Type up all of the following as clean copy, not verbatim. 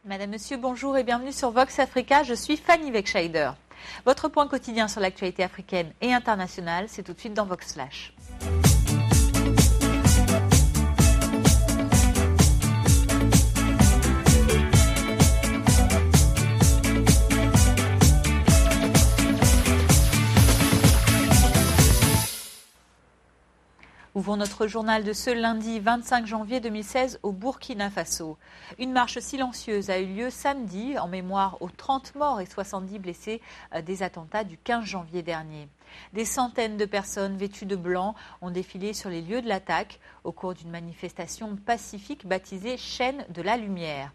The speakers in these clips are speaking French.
Madame, Monsieur, bonjour et bienvenue sur Vox Africa. Je suis Fanny Weckscheider. Votre point quotidien sur l'actualité africaine et internationale, c'est tout de suite dans Vox Flash. Ouvrons notre journal de ce lundi 25 janvier 2016 au Burkina Faso. Une marche silencieuse a eu lieu samedi en mémoire aux 30 morts et 70 blessés des attentats du 15 janvier dernier. Des centaines de personnes vêtues de blanc ont défilé sur les lieux de l'attaque au cours d'une manifestation pacifique baptisée Chaîne de la Lumière.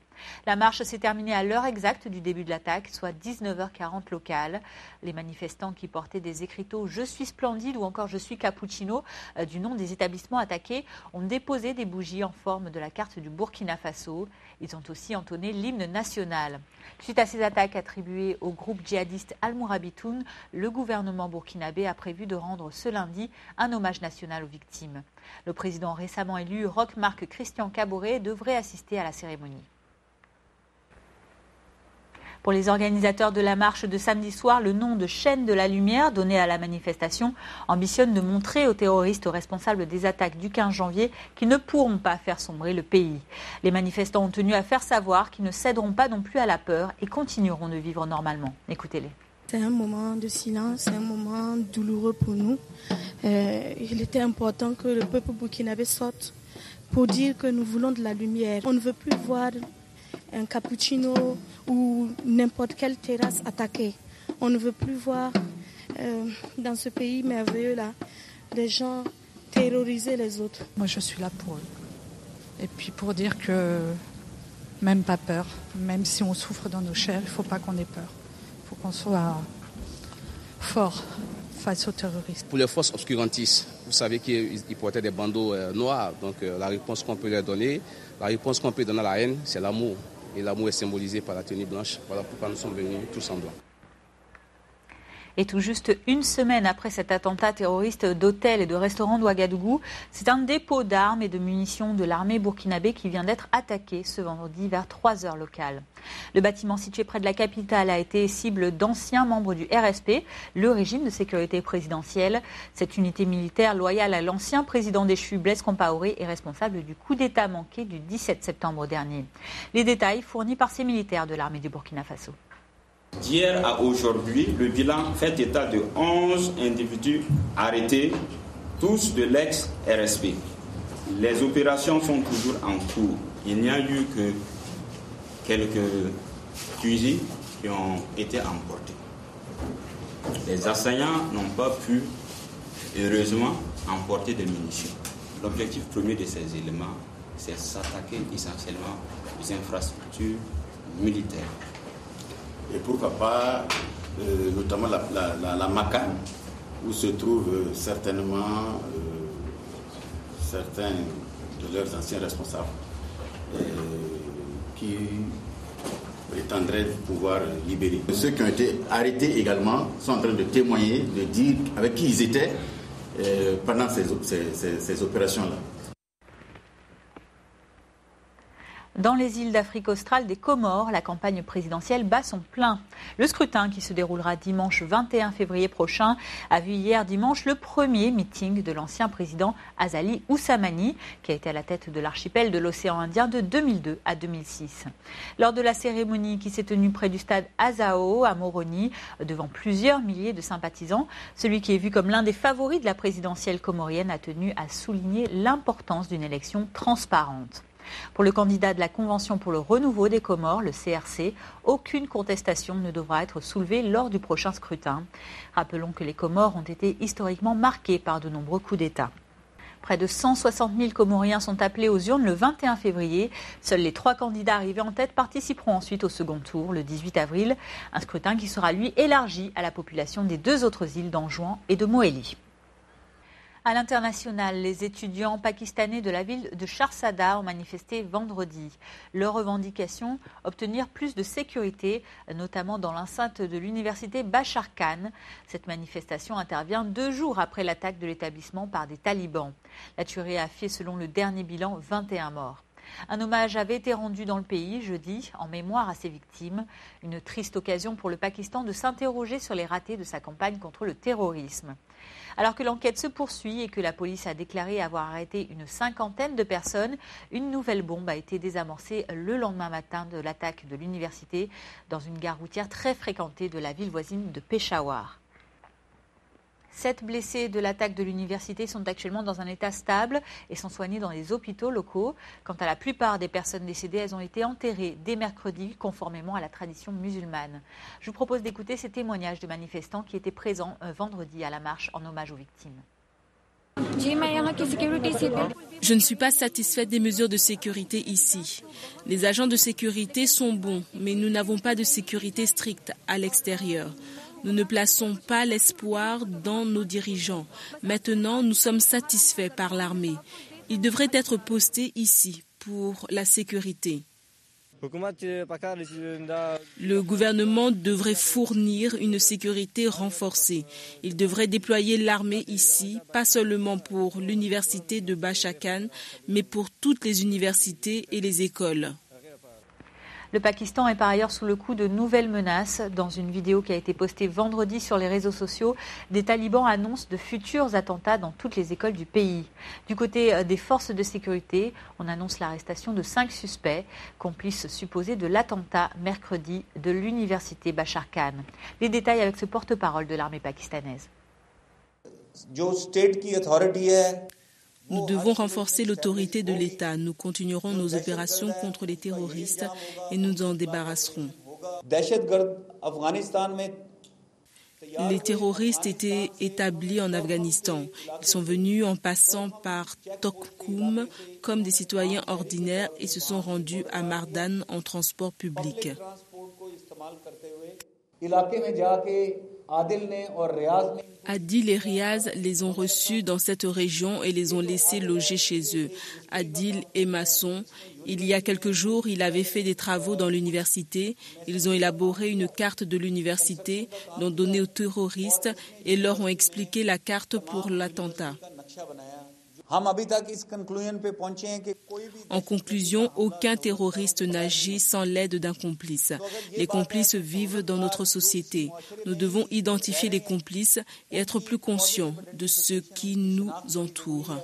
La marche s'est terminée à l'heure exacte du début de l'attaque, soit 19h40 locale. Les manifestants qui portaient des écriteaux « Je suis splendide » ou encore « Je suis cappuccino » du nom des établissements attaqués ont déposé des bougies en forme de la carte du Burkina Faso. Ils ont aussi entonné l'hymne national. Suite à ces attaques attribuées au groupe djihadiste Al-Mourabitoun, le gouvernement burkinabé a prévu de rendre ce lundi un hommage national aux victimes. Le président récemment élu, Roch-Marc Christian Kaboré, devrait assister à la cérémonie. Pour les organisateurs de la marche de samedi soir, le nom de Chaîne de la Lumière donné à la manifestation ambitionne de montrer aux terroristes responsables des attaques du 15 janvier qu'ils ne pourront pas faire sombrer le pays. Les manifestants ont tenu à faire savoir qu'ils ne céderont pas non plus à la peur et continueront de vivre normalement. Écoutez-les. C'est un moment de silence, c'est un moment douloureux pour nous. Il était important que le peuple burkinabé sorte pour dire que nous voulons de la lumière. On ne veut plus voir un cappuccino ou n'importe quelle terrasse attaquée. On ne veut plus voir dans ce pays merveilleux-là des gens terroriser les autres. Moi, je suis là pour eux. Et puis pour dire que même pas peur, même si on souffre dans nos chairs, il ne faut pas qu'on ait peur. Il faut qu'on soit fort face aux terroristes. Pour les forces obscurantistes, vous savez qu'ils portaient des bandeaux noirs. Donc la réponse qu'on peut leur donner, la réponse qu'on peut donner à la haine, c'est l'amour. Et l'amour est symbolisé par la tenue blanche. Voilà pourquoi nous sommes venus tous en blanc. Et tout juste une semaine après cet attentat terroriste d'hôtels et de restaurants d'Ouagadougou, c'est un dépôt d'armes et de munitions de l'armée burkinabé qui vient d'être attaqué ce vendredi vers 3h locales. Le bâtiment situé près de la capitale a été cible d'anciens membres du RSP, le régime de sécurité présidentielle. Cette unité militaire loyale à l'ancien président déchu Blaise Compaoré est responsable du coup d'État manqué du 17 septembre dernier. Les détails fournis par ces militaires de l'armée du Burkina Faso. D'hier à aujourd'hui, le bilan fait état de 11 individus arrêtés, tous de l'ex-RSP. Les opérations sont toujours en cours. Il n'y a eu que quelques fusils qui ont été emportés. Les assaillants n'ont pas pu, heureusement, emporter de munitions. L'objectif premier de ces éléments, c'est s'attaquer essentiellement aux infrastructures militaires. Et pourquoi pas, notamment la Makane, où se trouvent certainement certains de leurs anciens responsables qui prétendraient pouvoir libérer. Ceux qui ont été arrêtés également sont en train de témoigner, de dire avec qui ils étaient pendant ces opérations-là. Dans les îles d'Afrique australe des Comores, la campagne présidentielle bat son plein. Le scrutin qui se déroulera dimanche 21 février prochain a vu hier dimanche le premier meeting de l'ancien président Azali Oussamani, qui a été à la tête de l'archipel de l'océan Indien de 2002 à 2006. Lors de la cérémonie qui s'est tenue près du stade Azao à Moroni, devant plusieurs milliers de sympathisants, celui qui est vu comme l'un des favoris de la présidentielle comorienne a tenu à souligner l'importance d'une élection transparente. Pour le candidat de la Convention pour le renouveau des Comores, le CRC, aucune contestation ne devra être soulevée lors du prochain scrutin. Rappelons que les Comores ont été historiquement marquées par de nombreux coups d'État. Près de 160 000 Comoriens sont appelés aux urnes le 21 février. Seuls les 3 candidats arrivés en tête participeront ensuite au second tour, le 18 avril. Un scrutin qui sera, lui, élargi à la population des 2 autres îles d'Anjouan et de Mohéli. À l'international, les étudiants pakistanais de la ville de Charsada ont manifesté vendredi. Leur revendication, obtenir plus de sécurité, notamment dans l'enceinte de l'université Bachar Khan. Cette manifestation intervient 2 jours après l'attaque de l'établissement par des talibans. La tuerie a fait, selon le dernier bilan, 21 morts. Un hommage avait été rendu dans le pays jeudi en mémoire à ses victimes. Une triste occasion pour le Pakistan de s'interroger sur les ratés de sa campagne contre le terrorisme. Alors que l'enquête se poursuit et que la police a déclaré avoir arrêté une 50aine de personnes, une nouvelle bombe a été désamorcée le lendemain matin de l'attaque de l'université dans une gare routière très fréquentée de la ville voisine de Peshawar. 7 blessés de l'attaque de l'université sont actuellement dans un état stable et sont soignés dans les hôpitaux locaux. Quant à la plupart des personnes décédées, elles ont été enterrées dès mercredi, conformément à la tradition musulmane. Je vous propose d'écouter ces témoignages de manifestants qui étaient présents vendredi à la marche en hommage aux victimes. Je ne suis pas satisfaite des mesures de sécurité ici. Les agents de sécurité sont bons, mais nous n'avons pas de sécurité stricte à l'extérieur. Nous ne plaçons pas l'espoir dans nos dirigeants. Maintenant, nous sommes satisfaits par l'armée. Ils devraient être postés ici pour la sécurité. Le gouvernement devrait fournir une sécurité renforcée. Il devrait déployer l'armée ici, pas seulement pour l'université de Bachakan, mais pour toutes les universités et les écoles. Le Pakistan est par ailleurs sous le coup de nouvelles menaces. Dans une vidéo qui a été postée vendredi sur les réseaux sociaux, des talibans annoncent de futurs attentats dans toutes les écoles du pays. Du côté des forces de sécurité, on annonce l'arrestation de 5 suspects, complices supposés de l'attentat mercredi de l'université Bashar Khan. Les détails avec ce porte-parole de l'armée pakistanaise. Nous devons renforcer l'autorité de l'État. Nous continuerons nos opérations contre les terroristes et nous en débarrasserons. Les terroristes étaient établis en Afghanistan. Ils sont venus en passant par Tokkoum comme des citoyens ordinaires et se sont rendus à Mardan en transport public. Adil et Riaz les ont reçus dans cette région et les ont laissés loger chez eux. Adil est maçon. Il y a quelques jours, il avait fait des travaux dans l'université. Ils ont élaboré une carte de l'université, l'ont donnée aux terroristes et leur ont expliqué la carte pour l'attentat. En conclusion, aucun terroriste n'agit sans l'aide d'un complice. Les complices vivent dans notre société. Nous devons identifier les complices et être plus conscients de ce qui nous entoure.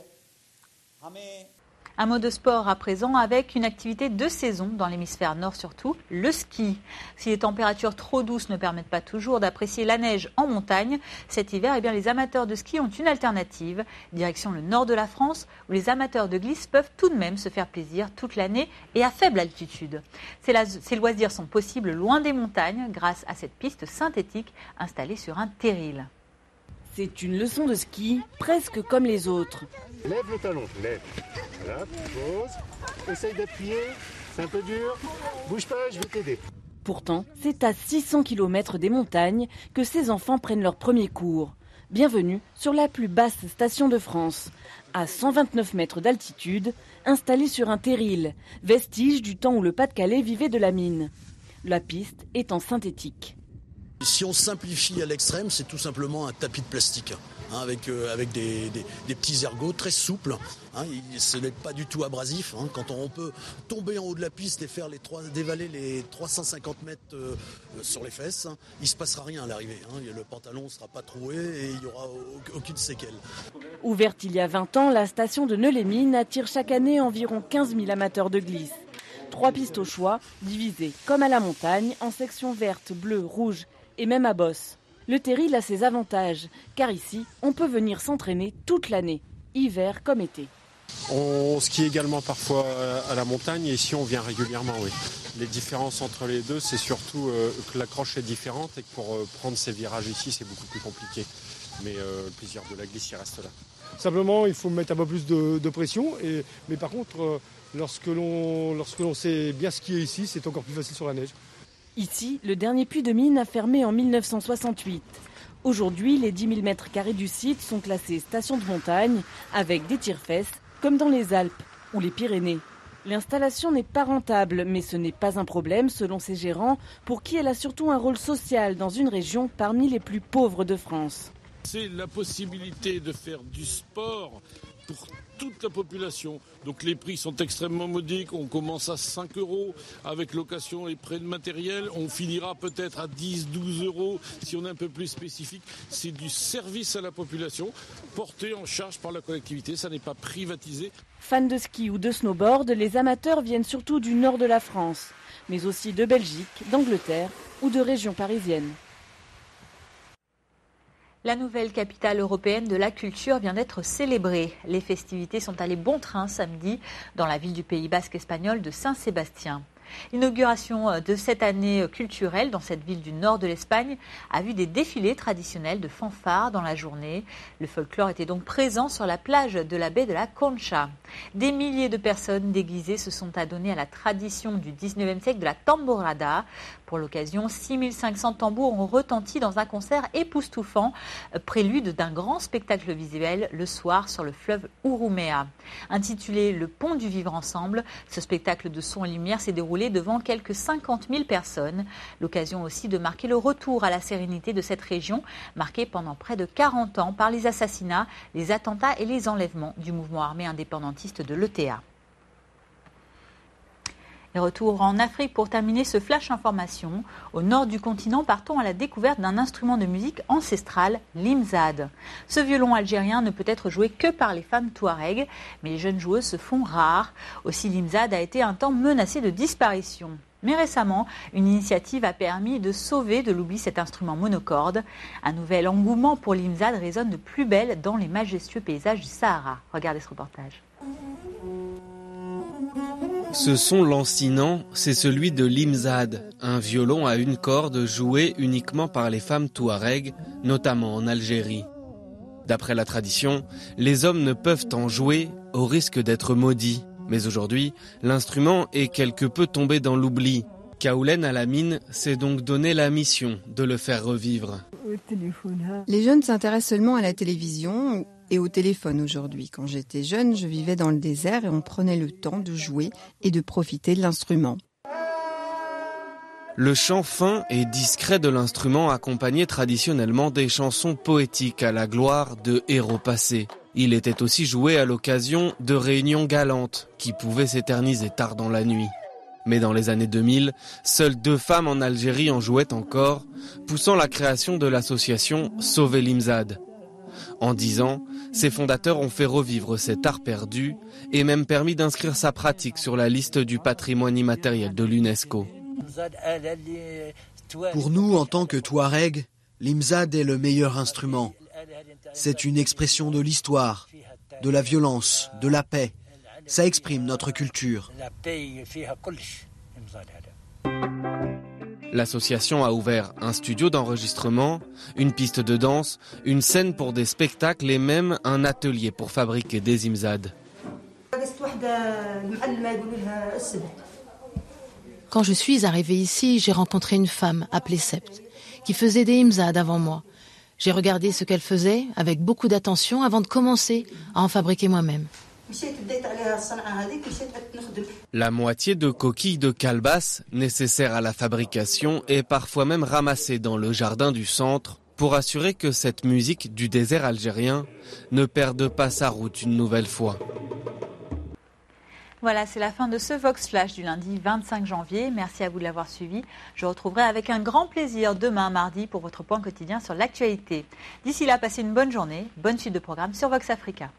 Un mot de sport à présent avec une activité de saison dans l'hémisphère nord surtout, le ski. Si les températures trop douces ne permettent pas toujours d'apprécier la neige en montagne, cet hiver, les amateurs de ski ont une alternative. Direction le nord de la France où les amateurs de glisse peuvent tout de même se faire plaisir toute l'année et à faible altitude. Ces loisirs sont possibles loin des montagnes grâce à cette piste synthétique installée sur un terril. C'est une leçon de ski presque comme les autres. Lève le talon, lève. Voilà, pose. Essaye d'appuyer, c'est un peu dur. Bouge pas, je vais t'aider. Pourtant, c'est à 600 km des montagnes que ces enfants prennent leur premier cours. Bienvenue sur la plus basse station de France. À 129 mètres d'altitude, installée sur un terril, vestige du temps où le Pas-de-Calais vivait de la mine. La piste est en synthétique. Si on simplifie à l'extrême, c'est tout simplement un tapis de plastique avec des petits ergots très souples. Ce n'est pas du tout abrasif. Quand on peut tomber en haut de la piste et faire dévaler les 350 mètres sur les fesses, il ne se passera rien à l'arrivée. Le pantalon ne sera pas troué et il n'y aura aucune séquelle. Ouverte il y a 20 ans, la station de Neux-les-Mines attire chaque année environ 15 000 amateurs de glisse. 3 pistes au choix, divisées comme à la montagne en sections vertes, bleues, rouges et même à bosse. Le terril a ses avantages, car ici, on peut venir s'entraîner toute l'année, hiver comme été. On skie également parfois à la montagne et ici on vient régulièrement, oui. Les différences entre les deux, c'est surtout que l'accroche est différente et que pour prendre ces virages ici, c'est beaucoup plus compliqué. Mais le plaisir de la glisse, il reste là. Simplement, il faut mettre un peu plus de pression, mais par contre, lorsque l'on sait bien skier ici, c'est encore plus facile sur la neige. Ici, le dernier puits de mine a fermé en 1968. Aujourd'hui, les 10 000 mètres carrés du site sont classés station de montagne avec des tire-fesses, comme dans les Alpes ou les Pyrénées. L'installation n'est pas rentable, mais ce n'est pas un problème selon ses gérants, pour qui elle a surtout un rôle social dans une région parmi les plus pauvres de France. C'est la possibilité de faire du sport pour toute la population. Donc les prix sont extrêmement modiques. On commence à 5 € avec location et prêt de matériel. On finira peut-être à 10, 12 € si on est un peu plus spécifique. C'est du service à la population, porté en charge par la collectivité. Ça n'est pas privatisé. Fans de ski ou de snowboard, les amateurs viennent surtout du nord de la France, mais aussi de Belgique, d'Angleterre ou de régions parisiennes. La nouvelle capitale européenne de la culture vient d'être célébrée. Les festivités sont allées bon train samedi dans la ville du Pays basque espagnol de Saint-Sébastien. L'inauguration de cette année culturelle dans cette ville du nord de l'Espagne a vu des défilés traditionnels de fanfares dans la journée. Le folklore était donc présent sur la plage de la baie de la Concha. Des milliers de personnes déguisées se sont adonnées à la tradition du 19e siècle de la tamborada. Pour l'occasion, 6500 tambours ont retenti dans un concert époustouflant, prélude d'un grand spectacle visuel le soir sur le fleuve Urumea. Intitulé Le Pont du Vivre Ensemble, ce spectacle de son et lumière s'est déroulé devant quelques 50 000 personnes. L'occasion aussi de marquer le retour à la sérénité de cette région, marquée pendant près de 40 ans par les assassinats, les attentats et les enlèvements du mouvement armé indépendantiste de l'ETA. Et retour en Afrique pour terminer ce flash information. Au nord du continent, partons à la découverte d'un instrument de musique ancestral, l'imzad. Ce violon algérien ne peut être joué que par les femmes touaregs, mais les jeunes joueuses se font rares. Aussi, l'imzad a été un temps menacé de disparition. Mais récemment, une initiative a permis de sauver de l'oubli cet instrument monocorde. Un nouvel engouement pour l'imzad résonne de plus belle dans les majestueux paysages du Sahara. Regardez ce reportage. Ce son lancinant, c'est celui de l'imzad, un violon à une corde joué uniquement par les femmes touaregs, notamment en Algérie. D'après la tradition, les hommes ne peuvent en jouer au risque d'être maudits. Mais aujourd'hui, l'instrument est quelque peu tombé dans l'oubli. Kaoulen Alamine s'est donc donné la mission de le faire revivre. Les jeunes s'intéressent seulement à la télévision et au téléphone aujourd'hui. Quand j'étais jeune, je vivais dans le désert et on prenait le temps de jouer et de profiter de l'instrument. Le chant fin et discret de l'instrument accompagnait traditionnellement des chansons poétiques à la gloire de héros passés. Il était aussi joué à l'occasion de réunions galantes qui pouvaient s'éterniser tard dans la nuit. Mais dans les années 2000, seules 2 femmes en Algérie en jouaient encore, poussant la création de l'association Sauver l'imzad. En 10 ans, ses fondateurs ont fait revivre cet art perdu et même permis d'inscrire sa pratique sur la liste du patrimoine immatériel de l'UNESCO. Pour nous, en tant que Touareg, l'imzad est le meilleur instrument. C'est une expression de l'histoire, de la violence, de la paix. Ça exprime notre culture. L'association a ouvert un studio d'enregistrement, une piste de danse, une scène pour des spectacles et même un atelier pour fabriquer des imzad. Quand je suis arrivée ici, j'ai rencontré une femme appelée Sept, qui faisait des imzad avant moi. J'ai regardé ce qu'elle faisait avec beaucoup d'attention avant de commencer à en fabriquer moi-même. La moitié de coquilles de calebasse nécessaires à la fabrication est parfois même ramassée dans le jardin du centre pour assurer que cette musique du désert algérien ne perde pas sa route une nouvelle fois. Voilà, c'est la fin de ce Vox Flash du lundi 25 janvier. Merci à vous de l'avoir suivi. Je retrouverai avec un grand plaisir demain, mardi, pour votre point quotidien sur l'actualité. D'ici là, passez une bonne journée, bonne suite de programme sur Vox Africa.